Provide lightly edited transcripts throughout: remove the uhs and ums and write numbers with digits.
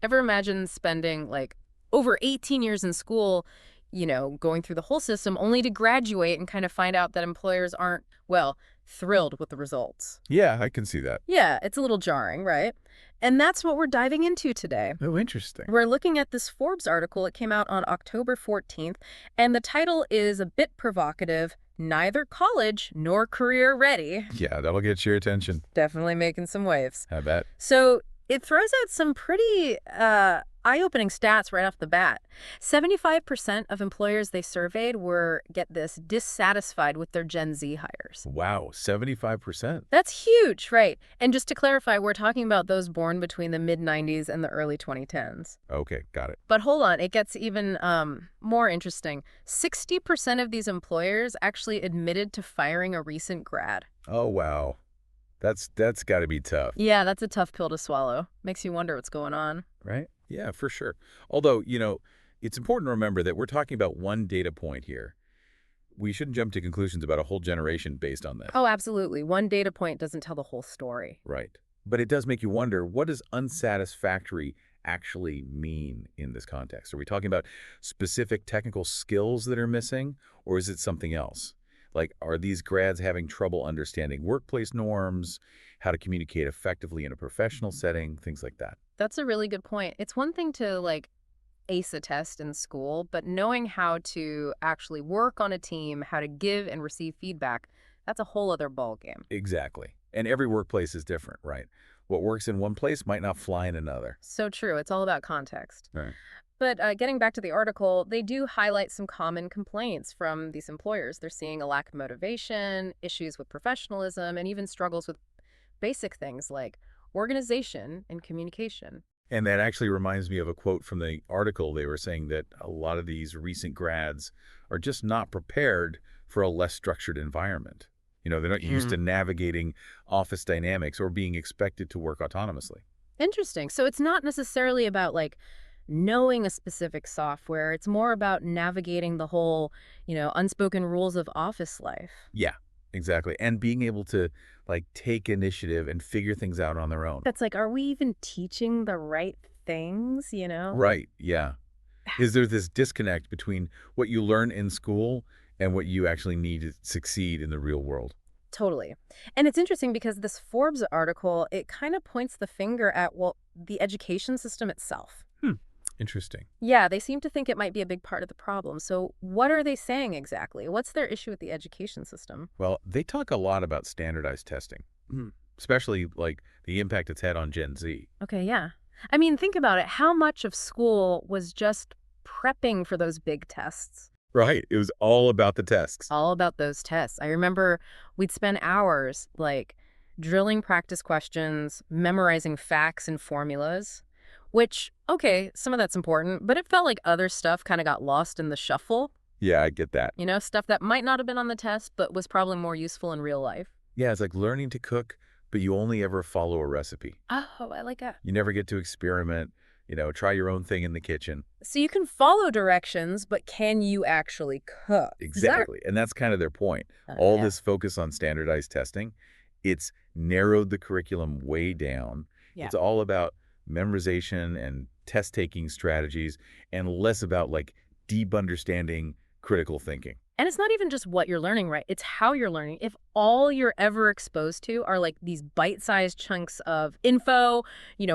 Ever imagine spending like over 18 years in school, going through the whole system only to graduate and kind of find out that employers aren't, well, thrilled with the results? Yeah, I can see that. Yeah, it's a little jarring, right? And that's what we're diving into today. Oh, interesting. We're looking at this Forbes article. It came out on October 14th, and the title is a bit provocative: Neither College Nor Career Ready. Yeah, that'll get your attention. Definitely making some waves. I bet. So it throws out some pretty eye-opening stats right off the bat. 75% of employers they surveyed were, get this, dissatisfied with their Gen Z hires. Wow, 75%. That's huge, right? And just to clarify, we're talking about those born between the mid-90s and the early 2010s. Okay, got it. But hold on, it gets even more interesting. 60% of these employers actually admitted to firing a recent grad. Oh, wow. That's got to be tough, Yeah, that's a tough pill to swallow. Makes you wonder what's going on. right? Yeah, for sure. Although, it's important to remember that we're talking about one data point here. We shouldn't jump to conclusions about a whole generation based on this. Oh, absolutely. One data point doesn't tell the whole story. Right. But it does make you wonder, what does unsatisfactory actually mean in this context? Are we talking about specific technical skills that are missing, or is it something else? Like, are these grads having trouble understanding workplace norms, how to communicate effectively in a professional setting, things like that? That's a really good point. It's one thing to, like, ace a test in school, but knowing how to actually work on a team, how to give and receive feedback, that's a whole other ballgame. Exactly. And every workplace is different, right? What works in one place might not fly in another. So true. It's all about context. Right. But getting back to the article, they do highlight some common complaints from these employers. They're seeing a lack of motivation, issues with professionalism, and even struggles with basic things like organization and communication. And that actually reminds me of a quote from the article. They were saying that a lot of these recent grads are just not prepared for a less structured environment. They're not used to navigating office dynamics or being expected to work autonomously. Interesting. So it's not necessarily about like knowing a specific software. It's more about navigating the whole, unspoken rules of office life. Yeah, exactly. And being able to take initiative and figure things out on their own. That's like, are we even teaching the right things? Right, yeah. Is there this disconnect between what you learn in school and what you actually need to succeed in the real world? Totally. And it's interesting because this Forbes article, it kind of points the finger at, well, the education system itself. Interesting. Yeah, they seem to think it might be a big part of the problem. So what are they saying exactly? What's their issue with the education system? Well, they talk a lot about standardized testing, especially the impact it's had on Gen Z. Okay, yeah. I mean, think about it. How much of school was just prepping for those big tests? Right. It was all about the tests. All about those tests. I remember we'd spend hours drilling practice questions, memorizing facts and formulas, which, okay, some of that's important, but it felt like other stuff kind of got lost in the shuffle. Yeah, I get that. Stuff that might not have been on the test, but was probably more useful in real life. Yeah, it's like learning to cook, but you only ever follow a recipe. Oh, I like that. You never get to experiment, try your own thing in the kitchen. So you can follow directions, but can you actually cook? Exactly. And that's kind of their point. All Yeah. this focus on standardized testing, it's narrowed the curriculum way down. Yeah. It's all about memorization and test-taking strategies and less about deep understanding critical thinking. And it's not even just what you're learning, right? It's how you're learning. If all you're ever exposed to are these bite-sized chunks of info,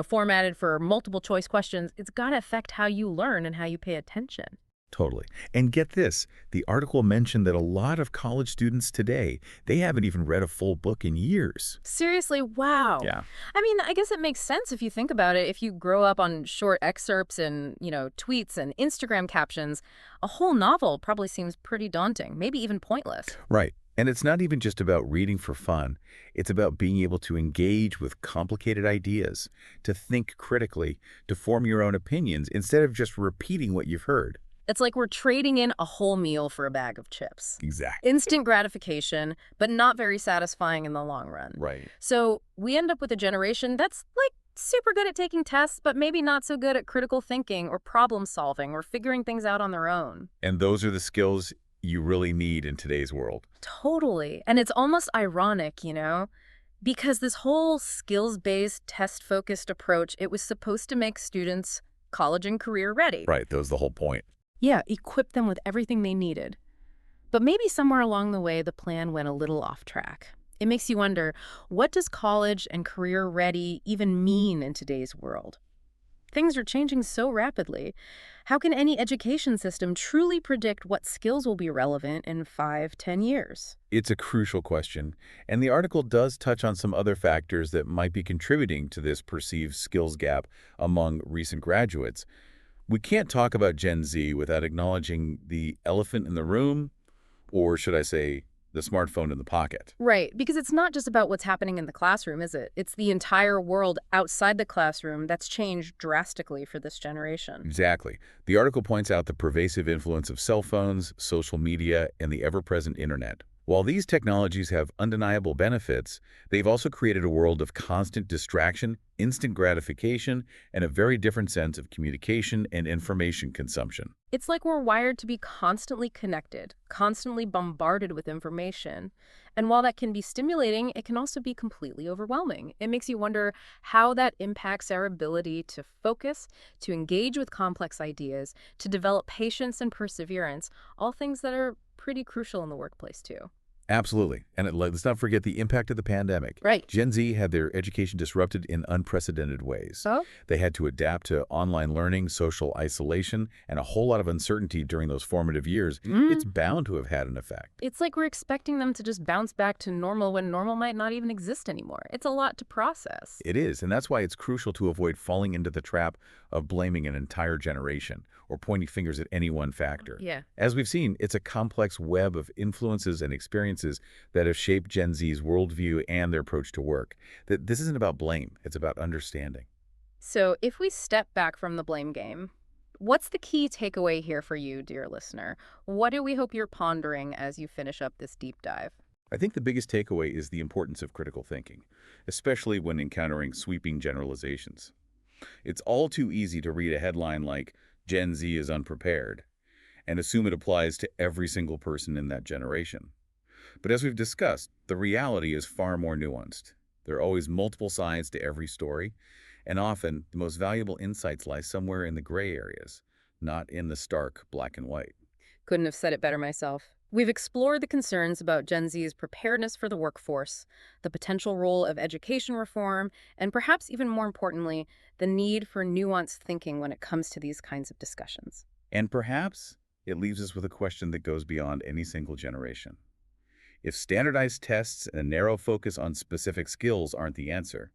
formatted for multiple choice questions, it's got to affect how you learn and how you pay attention. Totally. And get this, the article mentioned that a lot of college students today, they haven't even read a full book in years. Seriously, wow. Yeah. I mean, I guess it makes sense if you think about it. If you grow up on short excerpts and, tweets and Instagram captions, a whole novel probably seems pretty daunting, maybe even pointless. Right. And it's not even just about reading for fun. It's about being able to engage with complicated ideas, to think critically, to form your own opinions instead of just repeating what you've heard. It's like we're trading in a whole meal for a bag of chips. Exactly. Instant gratification, but not very satisfying in the long run. Right. So we end up with a generation that's super good at taking tests, but maybe not so good at critical thinking or problem solving or figuring things out on their own. And those are the skills you really need in today's world. Totally. And it's almost ironic, Because this whole skills-based, test-focused approach, it was supposed to make students college and career ready. Right, that was the whole point. Yeah, equip them with everything they needed. But maybe somewhere along the way, the plan went a little off track. It makes you wonder, what does college and career ready even mean in today's world? Things are changing so rapidly. How can any education system truly predict what skills will be relevant in 5, 10 years? It's a crucial question, and the article does touch on some other factors that might be contributing to this perceived skills gap among recent graduates. We can't talk about Gen Z without acknowledging the elephant in the room, or should I say, the smartphone in the pocket. Right, because it's not just about what's happening in the classroom, is it? It's the entire world outside the classroom that's changed drastically for this generation. Exactly. The article points out the pervasive influence of cell phones, social media, and the ever-present internet. While these technologies have undeniable benefits, they've also created a world of constant distraction, instant gratification, and a very different sense of communication and information consumption. It's like we're wired to be constantly connected, constantly bombarded with information. And while that can be stimulating, it can also be completely overwhelming. It makes you wonder how that impacts our ability to focus, to engage with complex ideas, to develop patience and perseverance, all things that are pretty crucial in the workplace too. Absolutely. And let's not forget the impact of the pandemic. Right. Gen Z had their education disrupted in unprecedented ways. Oh? They had to adapt to online learning, social isolation, and a whole lot of uncertainty during those formative years. It's bound to have had an effect. It's like we're expecting them to just bounce back to normal when normal might not even exist anymore. It's a lot to process. It is, and that's why it's crucial to avoid falling into the trap of blaming an entire generation or pointing fingers at any one factor. Yeah. As we've seen, it's a complex web of influences and experiences that have shaped Gen Z's worldview and their approach to work. That this isn't about blame, it's about understanding. So if we step back from the blame game, what's the key takeaway here for you, dear listener? What do we hope you're pondering as you finish up this deep dive? I think the biggest takeaway is the importance of critical thinking, especially when encountering sweeping generalizations. It's all too easy to read a headline like Gen Z is unprepared and assume it applies to every single person in that generation. But as we've discussed, the reality is far more nuanced. There are always multiple sides to every story, and often the most valuable insights lie somewhere in the gray areas, not in the stark black and white. Couldn't have said it better myself. We've explored the concerns about Gen Z's preparedness for the workforce, the potential role of education reform, and perhaps even more importantly, the need for nuanced thinking when it comes to these kinds of discussions. And perhaps it leaves us with a question that goes beyond any single generation. If standardized tests and a narrow focus on specific skills aren't the answer,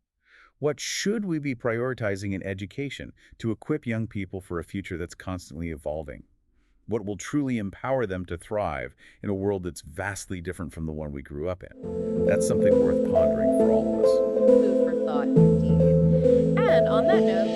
what should we be prioritizing in education to equip young people for a future that's constantly evolving? What will truly empower them to thrive in a world that's vastly different from the one we grew up in? That's something worth pondering for all of us. Food for thought, indeed. And on that note,